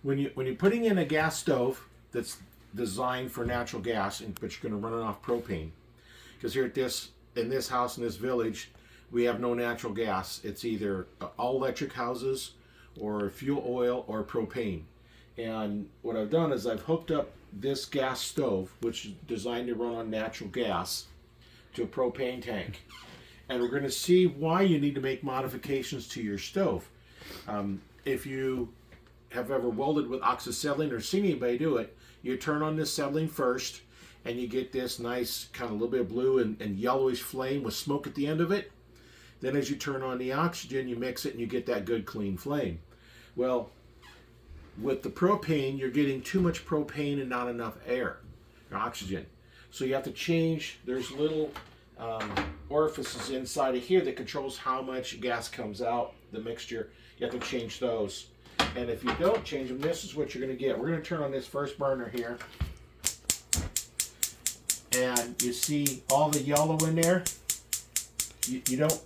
when you're putting in a gas stove that's designed for natural gas, but you're going to run it off propane, because here in this house in this village, we have no natural gas. It's either all electric houses or fuel oil or propane. And what I've done is I've hooked up this gas stove, which is designed to run on natural gas, to a propane tank. And we're going to see why you need to make modifications to your stove. If you have ever welded with oxyacetylene or seen anybody do it, you turn on this acetylene first, and you get this nice kind of a little bit of blue and yellowish flame with smoke at the end of it. Then as you turn on the oxygen, you mix it and you get that good clean flame. Well, with the propane, you're getting too much propane and not enough air, or oxygen. So you have to change, there's little orifices inside of here that controls how much gas comes out, the mixture. You have to change those. And if you don't change them, this is what you're going to get. We're going to turn on this first burner here. And you see all the yellow in there? You don't...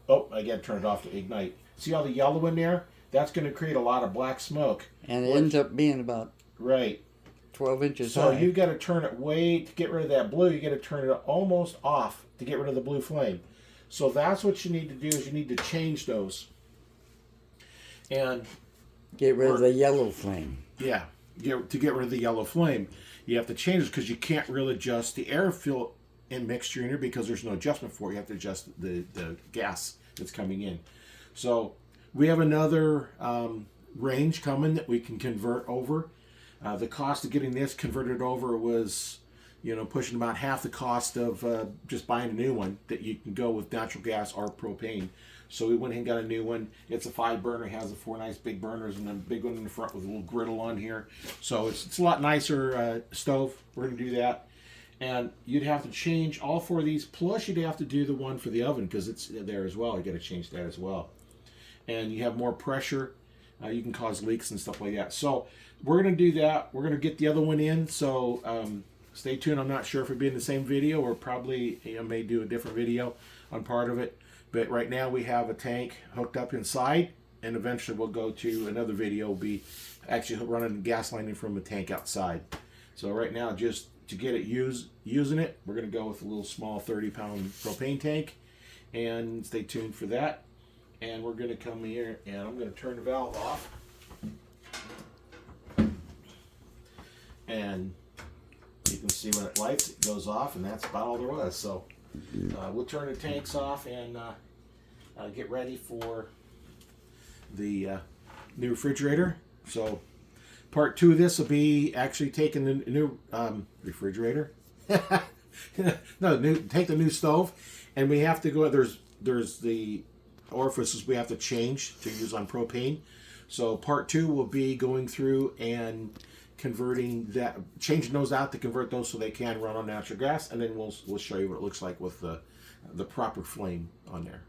Oh, I got to turn it off to ignite. See all the yellow in there? That's going to create a lot of black smoke. And it ends up being about 12 inches high. So you've got to turn it way, to get rid of that blue, you got to turn it almost off to get rid of the blue flame. So that's what you need to do, is you need to change those. And get rid of the yellow flame. Yeah, to get rid of the yellow flame, you have to change it, because you can't really adjust the air fill in mixture in here because there's no adjustment for it. You have to adjust the gas that's coming in. So we have another range coming that we can convert over. The cost of getting this converted over was, pushing about half the cost of just buying a new one that you can go with natural gas or propane. So we went ahead and got a new one. It's a 5-burner, has the 4 nice big burners, and then a big one in the front with a little griddle on here. So it's a lot nicer stove. We're going to do that. And you'd have to change all 4 of these, plus you'd have to do the one for the oven, because it's there as well. You got to change that as well. And you have more pressure. You can cause leaks and stuff like that. So we're going to do that. We're going to get the other one in. So stay tuned. I'm not sure if it'll be in the same video, or probably I may do a different video on part of it. But right now we have a tank hooked up inside, and eventually we'll go to another video. We'll be actually running gas line in from a tank outside. So right now, just to get it using it, we're going to go with a little small 30-pound propane tank, and stay tuned for that. And we're going to come here, and I'm going to turn the valve off. And you can see when it lights, it goes off, and that's about all there was. So we'll turn the tanks off and get ready for the new refrigerator. So part 2 of this will be actually taking the new refrigerator. Take the new stove, and we have to go. There's the orifices we have to change to use on propane. So part 2 will be going through and converting that, changing those out to convert those so they can run on natural gas, and then we'll show you what it looks like with the proper flame on there.